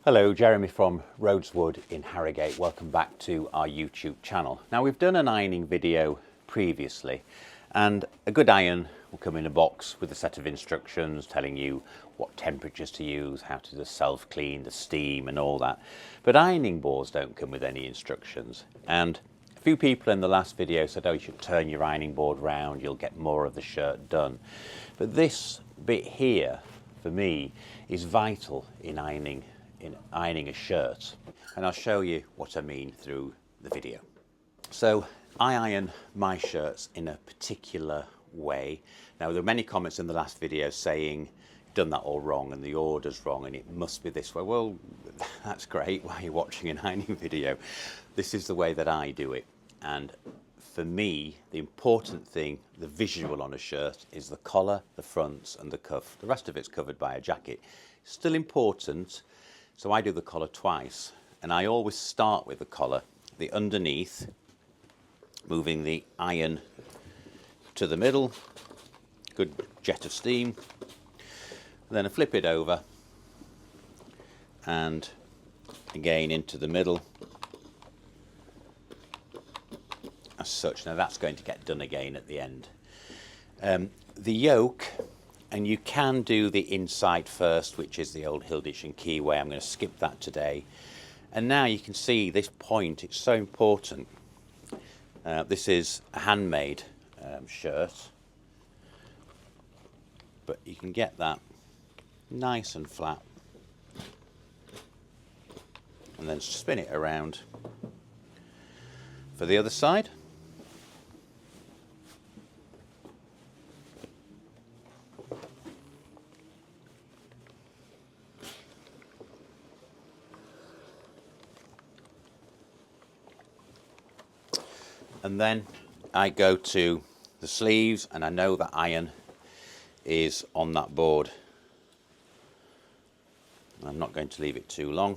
Hello, Jeremy from Rhodeswood in Harrogate. Welcome back to our YouTube channel. Now, we've done an ironing video previously, and a good iron will come in a box with a set of instructions telling you what temperatures to use, how to do self-clean, the steam and all that. But ironing boards don't come with any instructions. And a few people in the last video said, oh, you should turn your ironing board round, you'll get more of the shirt done. But this bit here, for me, is vital in ironing a shirt, and I'll show you what I mean through the video. So I iron my shirts in a particular way. Now, there were many comments in the last video saying you've done that all wrong and the order's wrong and it must be this way. Well, that's great while you're watching an ironing video. This is the way that I do it, and for me the important thing, the visual on a shirt, is the collar, the fronts and the cuff. The rest of it's covered by a jacket. Still important. So I do the collar twice, and I always start with the collar, the underneath, moving the iron to the middle, good jet of steam, then I flip it over and again into the middle as such. Now that's going to get done again at the end. The yoke, and you can do the inside first, which is the old Hilditch and Key way. I'm going to skip that today. And now you can see this point, it's so important. This is a handmade shirt, but you can get that nice and flat and then spin it around for the other side. And then I go to the sleeves, and I know that iron is on that board. I'm not going to leave it too long.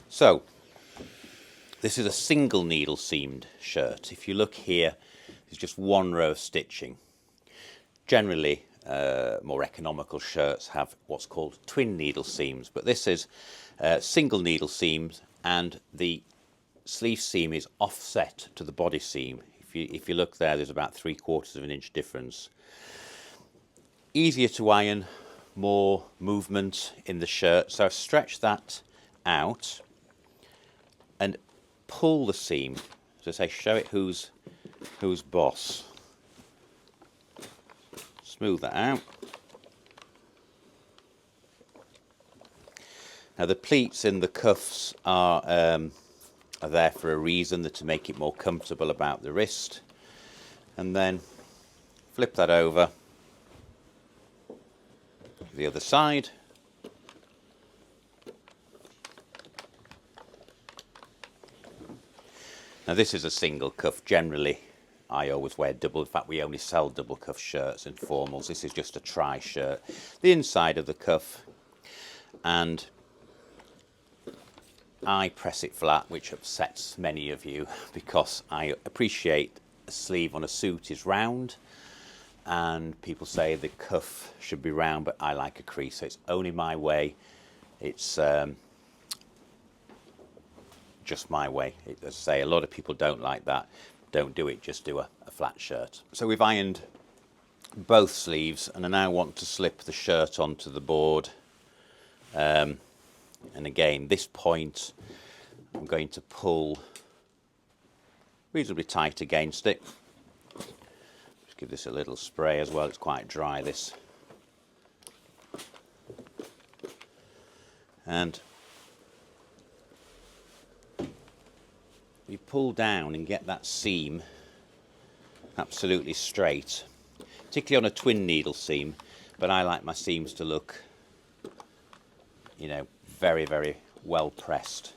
So this is a single needle seamed shirt. If you look here, there's just one row of stitching. Generally, more economical shirts have what's called twin needle seams, but this is single needle seams, and the sleeve seam is offset to the body seam. If you look there, there's about 3/4 of an inch difference. Easier to iron, more movement in the shirt. So I've stretched that out and pull the seam. So I say, show it who's boss. Smooth that out. Now the pleats in the cuffs are there for a reason, to make it more comfortable about the wrist. And then flip that over the other side. Now this is a single cuff. Generally I always wear double. In fact, we only sell double cuff shirts and formals. This is just a tri shirt. The inside of the cuff, and I press it flat, which upsets many of you because I appreciate a sleeve on a suit is round, and people say the cuff should be round, but I like a crease, so it's only my way. It's just my way. As I say, a lot of people don't like that. Don't do it, just do a flat shirt. So we've ironed both sleeves, and I now want to slip the shirt onto the board. And again, this point I'm going to pull reasonably tight against it. Just give this a little spray as well, it's quite dry this. And you pull down and get that seam absolutely straight, particularly on a twin needle seam, but I like my seams to look, you know, very, very well pressed.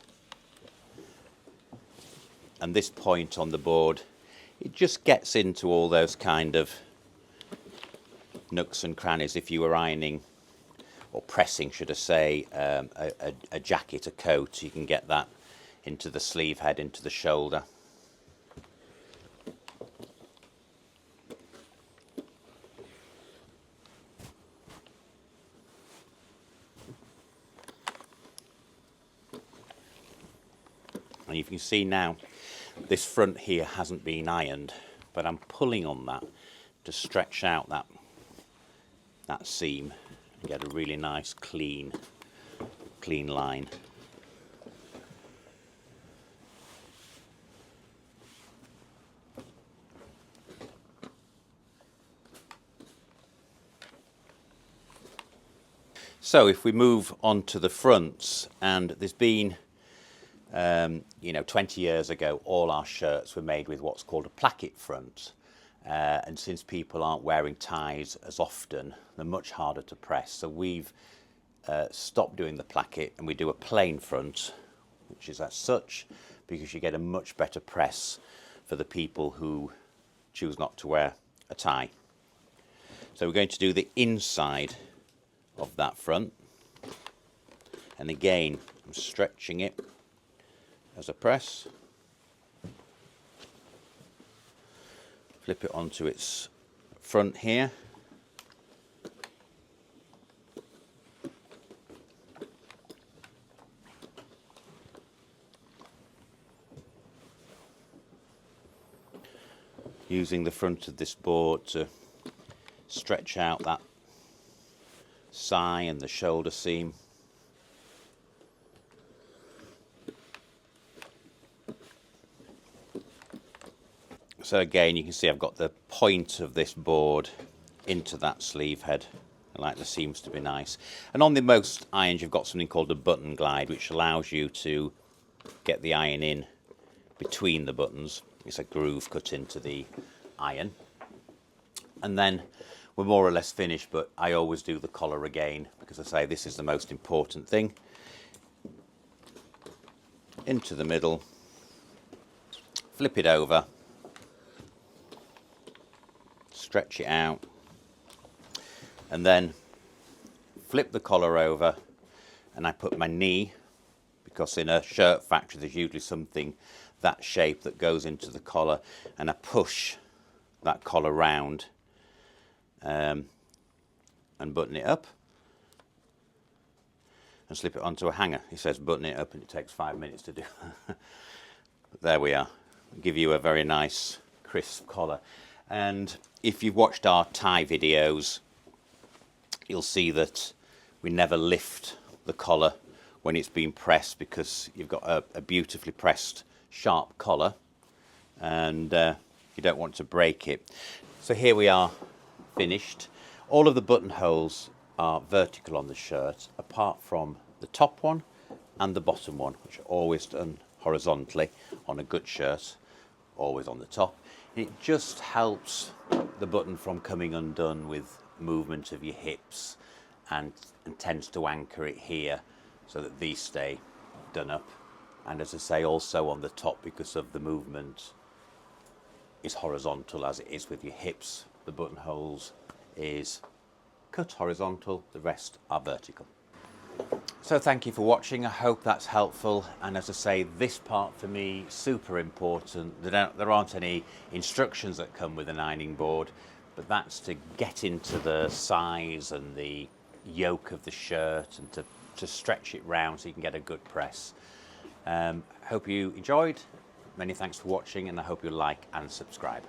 And this point on the board, it just gets into all those kind of nooks and crannies. If you were ironing, or pressing should I say, a jacket, a coat, you can get that into the sleeve head, into the shoulder. And you can see now this front here hasn't been ironed, but I'm pulling on that to stretch out that seam and get a really nice clean line. So if we move on to the fronts, and there's been, 20 years ago, all our shirts were made with what's called a placket front. And since people aren't wearing ties as often, they're much harder to press. So we've stopped doing the placket and we do a plain front, which is as such, because you get a much better press for the people who choose not to wear a tie. So we're going to do the inside of that front, and again I'm stretching it as a press, flip it onto its front here, using the front of this board to stretch out that side and the shoulder seam. So again, you can see I've got the point of this board into that sleeve head. I like the seams to be nice. And on the most irons you've got something called a button glide, which allows you to get the iron in between the buttons. It's a groove cut into the iron. And then we're more or less finished, but I always do the collar again because I say this is the most important thing. Into the middle, flip it over, stretch it out, and then flip the collar over, and I put my knee, because in a shirt factory there's usually something that shape that goes into the collar, and I push that collar round and button it up and slip it onto a hanger. It says button it up and it takes 5 minutes to do. There we are. Give you a very nice crisp collar. And if you've watched our tie videos, you'll see that we never lift the collar when it's been pressed, because you've got a beautifully pressed sharp collar and you don't want to break it. So here we are, finished. All of the buttonholes are vertical on the shirt, apart from the top one and the bottom one, which are always done horizontally on a good shirt, always on the top. It just helps the button from coming undone with movement of your hips, and tends to anchor it here so that these stay done up. And as I say, also on the top, because of the movement is horizontal as it is with your hips, the buttonholes is cut horizontal, the rest are vertical. So thank you for watching. I hope that's helpful. And as I say, this part for me super important. There aren't any instructions that come with an ironing board, but that's to get into the size and the yoke of the shirt and to stretch it round so you can get a good press. Hope you enjoyed. Many thanks for watching, and I hope you like and subscribe.